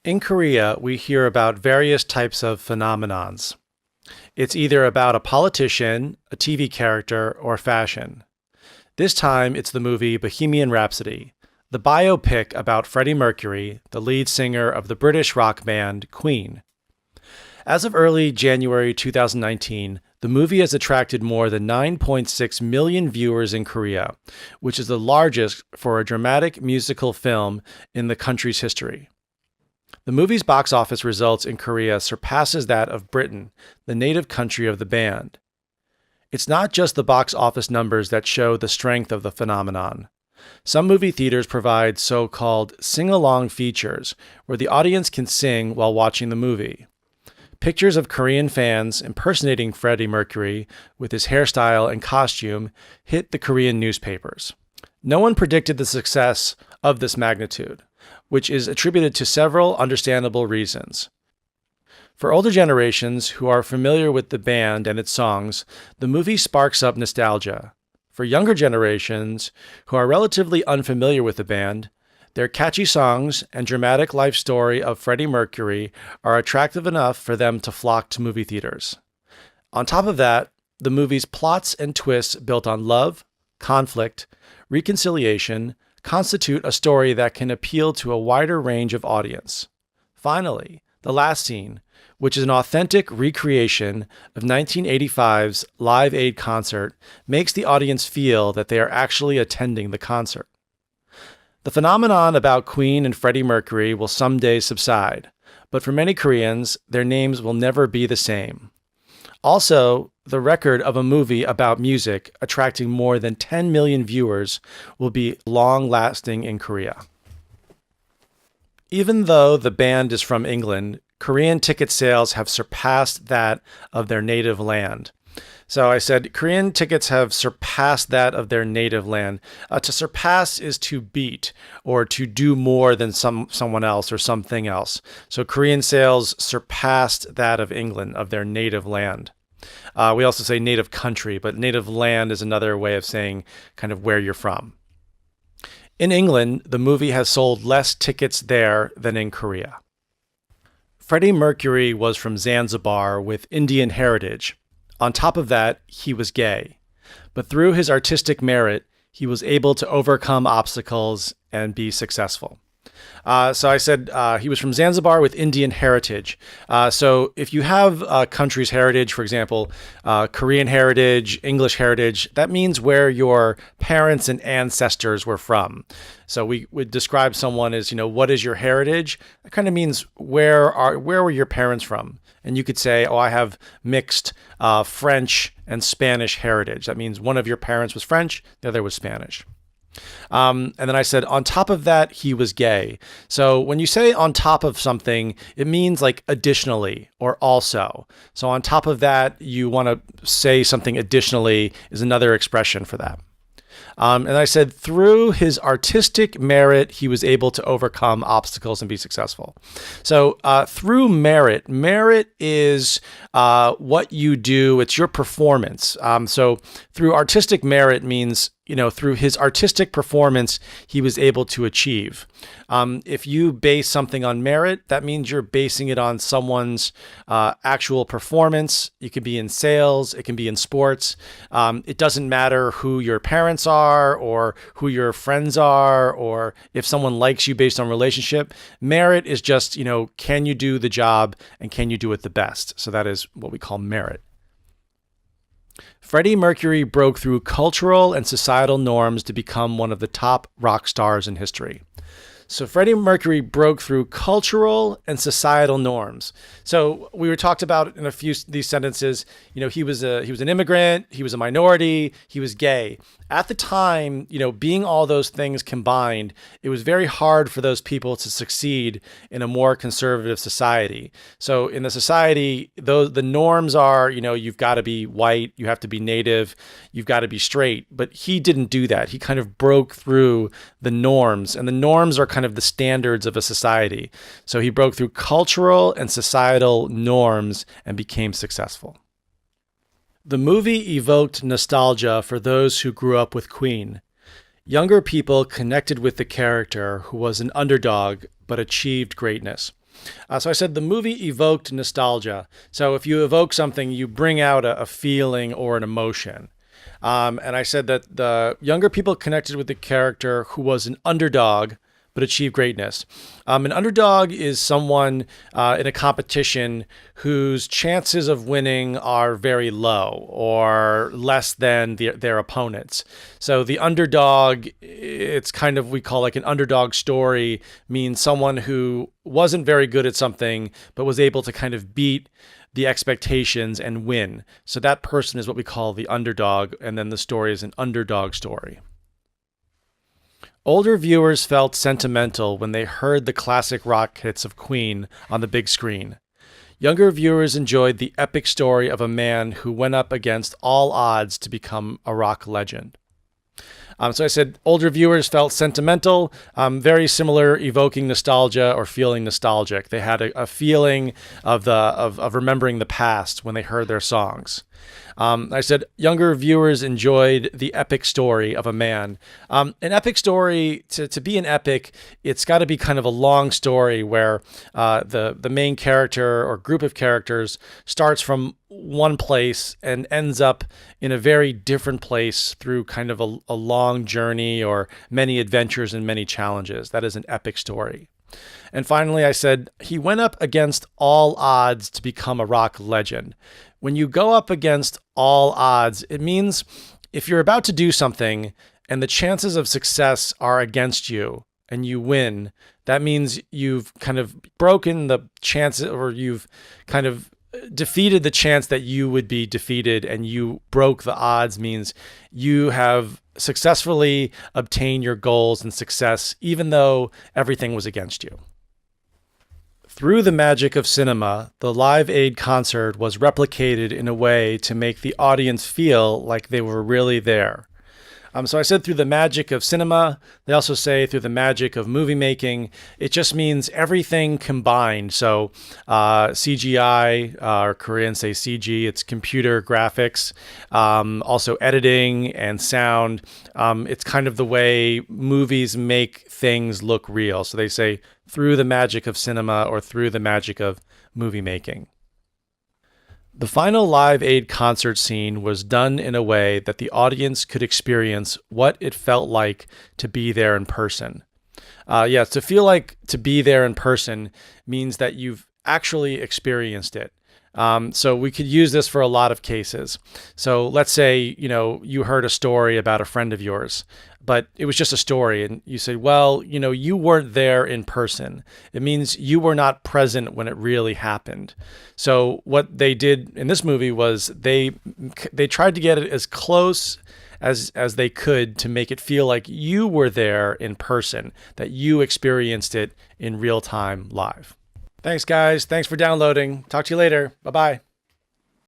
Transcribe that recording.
In Korea, we hear about various types of phenomenons. It's either about a politician, a TV character, or fashion. This time, it's the movie Bohemian Rhapsody, the biopic about Freddie Mercury, the lead singer of the British rock band Queen. As of early January 2019, the movie has attracted more than 9.6 million viewers in Korea, which is the largest for a dramatic musical film in the country's history. The movie's box office results in Korea surpasses that of Britain, the native country of the band. It's not just the box office numbers that show the strength of the phenomenon. Some movie theaters provide so-called sing-along features, where the audience can sing while watching the movie. Pictures of Korean fans impersonating Freddie Mercury with his hairstyle and costume hit the Korean newspapers. No one predicted the success of this magnitude, which is attributed to several understandable reasons. For older generations who are familiar with the band and its songs, the movie sparks up nostalgia. For younger generations who are relatively unfamiliar with the band, their catchy songs and dramatic life story of Freddie Mercury are attractive enough for them to flock to movie theaters. On top of that, the movie's plots and twists built on love, conflict, reconciliation, constitute a story that can appeal to a wider range of audience. Finally, the last scene, which is an authentic recreation of 1985's Live Aid concert, makes the audience feel that they are actually attending the concert. The phenomenon about Queen and Freddie Mercury will someday subside, but for many Koreans, their names will never be the same. Also, the record of a movie about music attracting more than 10 million viewers will be long-lasting in Korea. Even though the band is from England, Korean ticket sales have surpassed that of their native land. So I said Korean tickets have surpassed that of their native land. To surpass is to beat or to do more than someone else or something else. So Korean sales surpassed that of England, of their native land. We also say native country, but native land is another way of saying kind of where you're from. In England, the movie has sold less tickets there than in Korea. Freddie Mercury was from Zanzibar with Indian heritage. On top of that, he was gay. But through his artistic merit, he was able to overcome obstacles and be successful. So I said he was from Zanzibar with Indian heritage. So if you have a country's heritage, for example, Korean heritage, English heritage, that means where your parents and ancestors were from. So we would describe someone as, what is your heritage? That kind of means where were your parents from? And you could say, I have mixed French and Spanish heritage. That means one of your parents was French, the other was Spanish. And then I said, on top of that, he was gay. So when you say on top of something, it means like additionally or also. So on top of that, you want to say something additionally is another expression for that. And I said, through his artistic merit, he was able to overcome obstacles and be successful. So through merit is what you do. It's your performance. So through artistic merit means, through his artistic performance, he was able to achieve. If you base something on merit, that means you're basing it on someone's actual performance. It can be in sales. It can be in sports. It doesn't matter who your parents are or who your friends are or if someone likes you based on relationship. Merit is just, can you do the job and can you do it the best? So that is what we call merit. Freddie Mercury broke through cultural and societal norms to become one of the top rock stars in history. So Freddie Mercury broke through cultural and societal norms. So we were talked about in a few of these sentences, he was an immigrant, he was a minority, he was gay. At the time, being all those things combined, it was very hard for those people to succeed in a more conservative society. So in the society, the norms are, you've got to be white, you have to be native, you've got to be straight. But he didn't do that. He kind of broke through the norms, and the norms are kind of the standards of a society. So he broke through cultural and societal norms and became successful. The movie evoked nostalgia for those who grew up with Queen. Younger people connected with the character who was an underdog but achieved greatness. So I said the movie evoked nostalgia. So if you evoke something, you bring out a feeling or an emotion. And I said that the younger people connected with the character who was an underdog but achieved greatness. An underdog is someone in a competition whose chances of winning are very low or less than their opponents. So the underdog, it's kind of, we call like an underdog story, means someone who wasn't very good at something but was able to kind of beat the expectations and win. So that person is what we call the underdog, and then the story is an underdog story. Older viewers felt sentimental when they heard the classic rock hits of Queen on the big screen. Younger viewers enjoyed the epic story of a man who went up against all odds to become a rock legend. So I said older viewers felt sentimental, very similar, evoking nostalgia or feeling nostalgic. They had a feeling of remembering the past when they heard their songs. I said younger viewers enjoyed the epic story of a man. An epic story, to be an epic, it's got to be kind of a long story where the main character or group of characters starts from one place and ends up in a very different place through kind of a long journey or many adventures and many challenges. That is an epic story. And finally, I said he went up against all odds to become a rock legend. When you go up against all odds, it means if you're about to do something and the chances of success are against you and you win, that means you've kind of broken the chances, or you've kind of defeated the chance that you would be defeated, and you broke the odds means you have successfully obtained your goals and success, even though everything was against you. Through the magic of cinema, the Live Aid concert was replicated in a way to make the audience feel like they were really there. So I said through the magic of cinema. They also say through the magic of movie making. It just means everything combined. So CGI, or Koreans say CG, it's computer graphics, also editing and sound. It's kind of the way movies make things look real. So they say through the magic of cinema or through the magic of movie making. The final Live Aid concert scene was done in a way that the audience could experience what it felt like to be there in person. To feel like to be there in person means that you've actually experienced it. So we could use this for a lot of cases. So let's say, you heard a story about a friend of yours, but it was just a story. And you say, well, you weren't there in person. It means you were not present when it really happened. So what they did in this movie was they tried to get it as close as they could to make it feel like you were there in person, that you experienced it in real time live. Thanks, guys. Thanks for downloading. Talk to you later. Bye-bye.